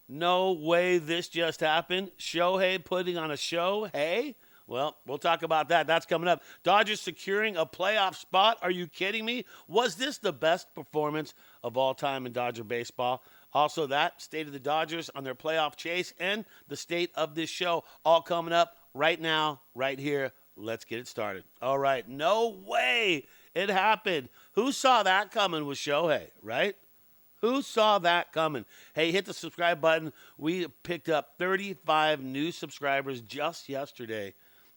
No way this just happened. Shohei putting on a show. Hey, well, we'll talk about that. That's coming up. Dodgers securing a playoff spot. Are you kidding me? Was this the best performance of all time in Dodger baseball? Also, that state of the Dodgers on their playoff chase and the state of this show all coming up right now, right here. Let's get it started. All right. No way it happened. Who saw that coming with Shohei, right? Who saw that coming? Hey, hit the subscribe button. We picked up 35 new subscribers just yesterday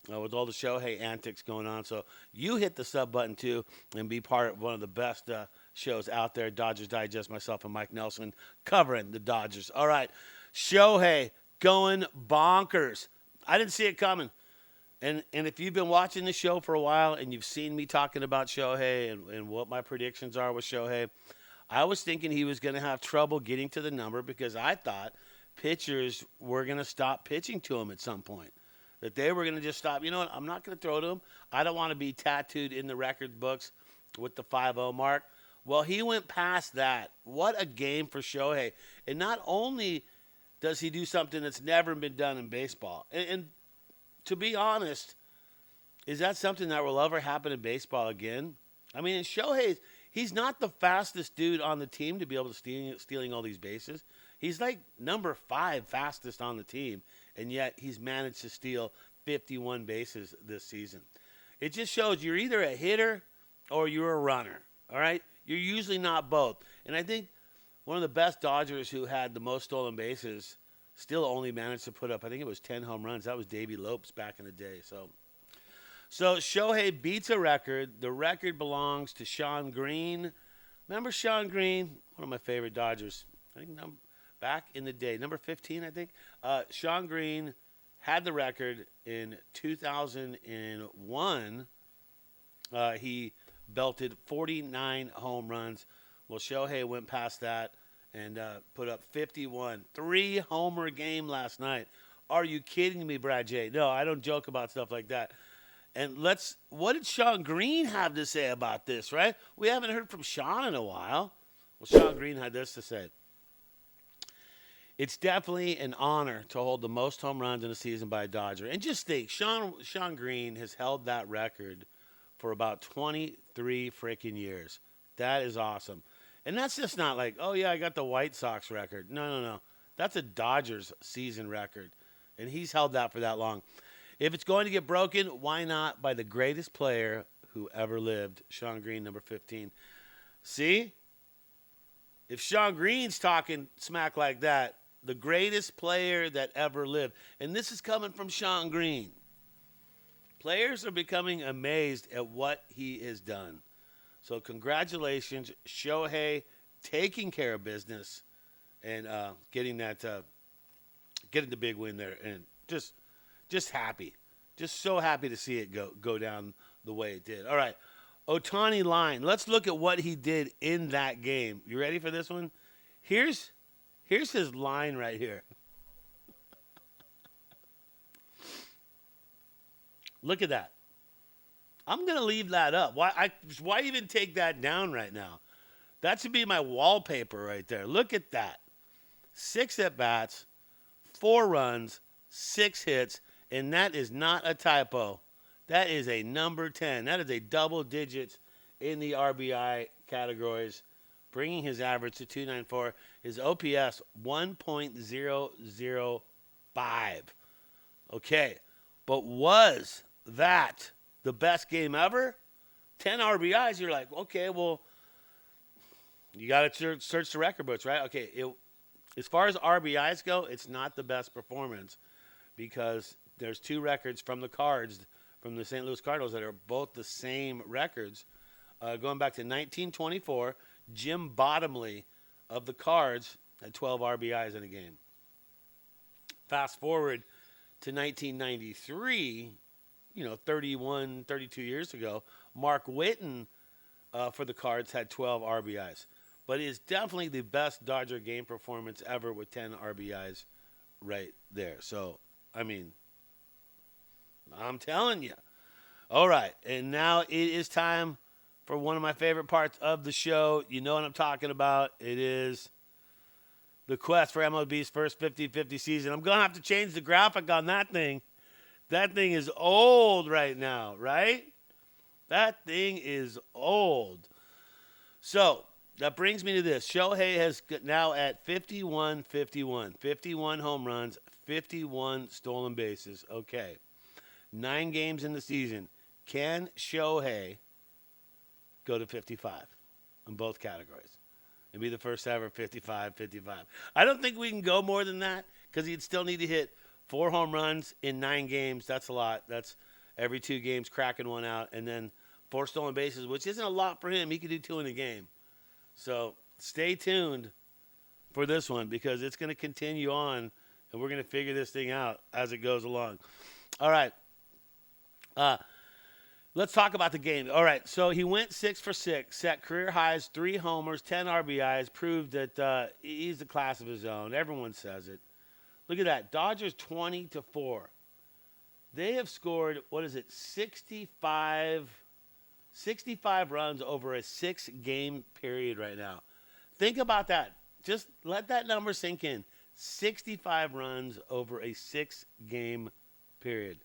with all the Shohei antics going on. So you hit the sub button too and be part of one of the best shows out there. Dodgers Digest, myself and Mike Nelson covering the Dodgers. All right, Shohei going bonkers. I didn't see it coming. And if you've been watching the show for a while and you've seen me talking about Shohei and what my predictions are with Shohei, I was thinking he was going to have trouble getting to the number because I thought pitchers were going to stop pitching to him at some point. That they were going to just stop. You know what? I'm not going to throw to him. I don't want to be tattooed in the record books with the 5-0 mark. Well, he went past that. What a game for Shohei. And not only does he do something that's never been done in baseball, and to be honest, is that something that will ever happen in baseball again? I mean, Shohei, he's not the fastest dude on the team to be able to stealing all these bases. He's like number 5 fastest on the team, and yet he's managed to steal 51 bases this season. It just shows you're either a hitter or you're a runner, all right? You're usually not both. And I think one of the best Dodgers who had the most stolen bases still only managed to put up, I think it was 10 home runs. That was Davey Lopes back in the day. So Shohei beats a record. The record belongs to Shawn Green. Remember Shawn Green? One of my favorite Dodgers. I think back in the day, number 15, I think. Shawn Green had the record in 2001. He belted 49 home runs. Well, Shohei went past that and put up 51. 3-homer game last night. Are you kidding me, Brad J? No, I don't joke about stuff like that. And what did Shawn Green have to say about this, right? We haven't heard from Shawn in a while. Well, Shawn Green had this to say. It's definitely an honor to hold the most home runs in a season by a Dodger. And just think, Shawn Green has held that record for about 23 freaking years. That is awesome. And that's just not like, oh, yeah, I got the White Sox record. No. That's a Dodgers season record. And he's held that for that long. If it's going to get broken, why not by the greatest player who ever lived, Shawn Green, number 15. See? If Shawn Green's talking smack like that, the greatest player that ever lived. And this is coming from Shawn Green. Players are becoming amazed at what he has done. So congratulations, Shohei, taking care of business and getting the big win there. And just happy. Just so happy to see it go down the way it did. All right. Ohtani line. Let's look at what he did in that game. You ready for this one? Here's his line right here. Look at that. I'm going to leave that up. Why even take that down right now? That should be my wallpaper right there. Look at that. 6 at-bats, 4 runs, 6 hits, and that is not a typo. That is a number 10. That is a double digits in the RBI categories, bringing his average to 294. His OPS, 1.005. Okay, but was that the best game ever? 10 RBIs, you're like, okay, well, you got to search the record books, right? Okay, as far as RBIs go, it's not the best performance because there's 2 records from the Cards, from the St. Louis Cardinals, that are both the same records. Going back to 1924, Jim Bottomley of the Cards had 12 RBIs in a game. Fast forward to 1993, 31, 32 years ago, Mark Whiten for the Cards had 12 RBIs. But it is definitely the best Dodger game performance ever with 10 RBIs right there. So, I mean, I'm telling you. All right, and now it is time for one of my favorite parts of the show. You know what I'm talking about. It is the quest for MLB's first 50-50 season. I'm going to have to change the graphic on that thing. That thing is old right now, right? That thing is old. So, that brings me to this. Shohei has now at 51-51. 51 home runs, 51 stolen bases. Okay. 9 games in the season. Can Shohei go to 55 in both categories and be the first ever 55-55? I don't think we can go more than that because he'd still need to hit 4 home runs in 9 games. That's a lot. That's every 2 games cracking one out. And then 4 stolen bases, which isn't a lot for him. He could do 2 in a game. So stay tuned for this one because it's going to continue on, and we're going to figure this thing out as it goes along. All right. Let's talk about the game. All right, so he went 6 for 6, set career highs, 3 homers, 10 RBIs, proved that he's the class of his own. Everyone says it. Look at that. Dodgers 20-4. They have scored, 65 runs over a 6-game period right now. Think about that. Just let that number sink in. 65 runs over a 6-game period.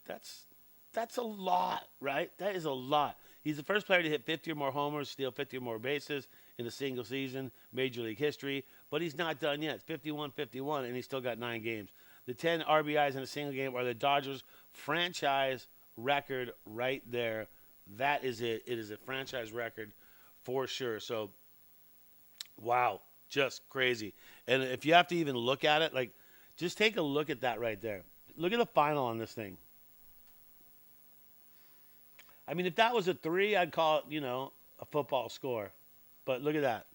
That's a lot, right? That is a lot. He's the first player to hit 50 or more homers, steal 50 or more bases in a single season, Major League history. But he's not done yet. 51-51, and he's still got 9 games. The 10 RBIs in a single game are the Dodgers' franchise record right there. That is it. It is a franchise record for sure. So, wow, just crazy. And if you have to even look at it, like, just take a look at that right there. Look at the final on this thing. I mean, if that was a 3, I'd call it, a football score. But look at that.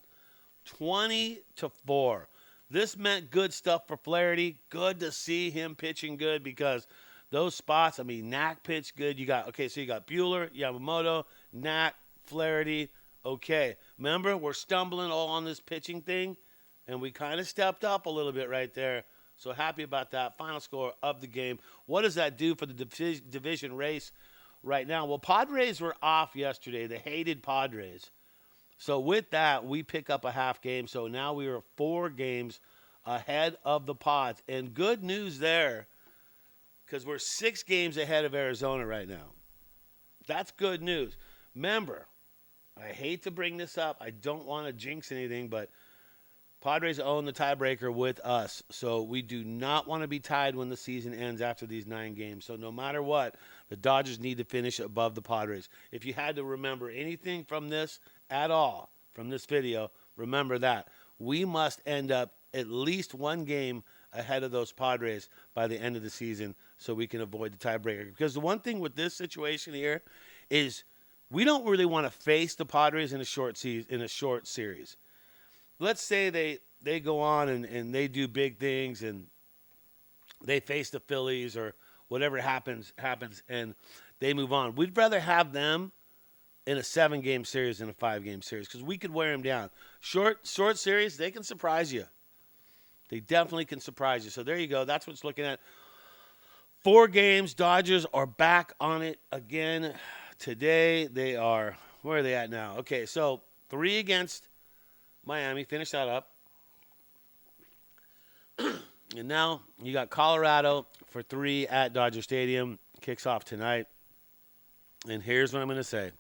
20-4. This meant good stuff for Flaherty. Good to see him pitching good because those spots, Knack pitched good. You got Buehler, Yamamoto, Knack, Flaherty. Okay. Remember, we're stumbling all on this pitching thing, and we kind of stepped up a little bit right there. So happy about that. Final score of the game. What does that do for the division race right now? Well, Padres were off yesterday. The hated Padres. So with that, we pick up a half game. So now we are 4 games ahead of the Pods. And good news there, because we're 6 games ahead of Arizona right now. That's good news. Remember, I hate to bring this up. I don't want to jinx anything, but Padres own the tiebreaker with us. So we do not want to be tied when the season ends after these 9 games. So no matter what, the Dodgers need to finish above the Padres. If you had to remember anything from this at all, from this video, remember that. We must end up at least 1 game ahead of those Padres by the end of the season so we can avoid the tiebreaker. Because the one thing with this situation here is we don't really want to face the Padres in a short series. Let's say they go on and they do big things and they face the Phillies or whatever happens, and they move on. We'd rather have them in a 7-game series than a 5-game series because we could wear them down. Short series, they can surprise you. They definitely can surprise you. So there you go. That's what's looking at. 4 games. Dodgers are back on it again today. Where are they at now? Okay, so 3 against Miami. Finish that up. And now you got Colorado for 3 at Dodger Stadium. Kicks off tonight. And here's what I'm going to say.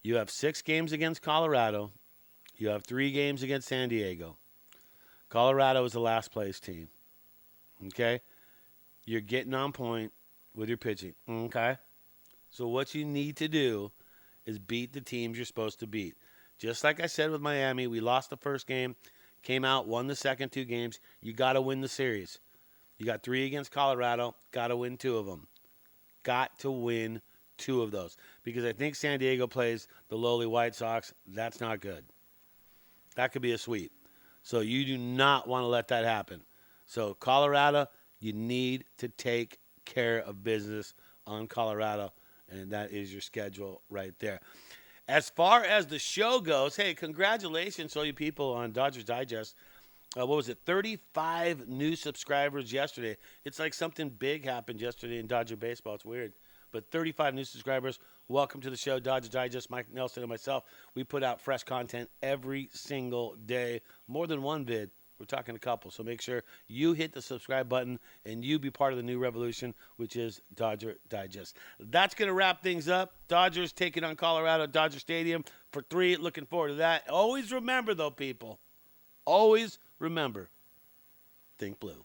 You have 6 games against Colorado. You have 3 games against San Diego. Colorado is the last place team. Okay? You're getting on point with your pitching. Okay? So what you need to do is beat the teams you're supposed to beat. Just like I said with Miami, we lost the first game, came out, won the second 2 games. You got to win the series. You got 3 against Colorado. Got to win 2 of them. Got to win 2 of those. Because I think San Diego plays the lowly White Sox. That's not good. That could be a sweep. So you do not want to let that happen. So Colorado, you need to take care of business on Colorado. And that is your schedule right there. As far as the show goes, hey, congratulations to all you people on Dodgers Digest. 35 new subscribers yesterday. It's like something big happened yesterday in Dodger baseball. It's weird. But 35 new subscribers. Welcome to the show, Dodger Digest. Mike Nelson and myself, we put out fresh content every single day. More than 1 vid. We're talking a couple. So make sure you hit the subscribe button and you be part of the new revolution, which is Dodger Digest. That's going to wrap things up. Dodgers taking on Colorado at Dodger Stadium for 3. Looking forward to that. Always remember, though, people. Always remember, think blue.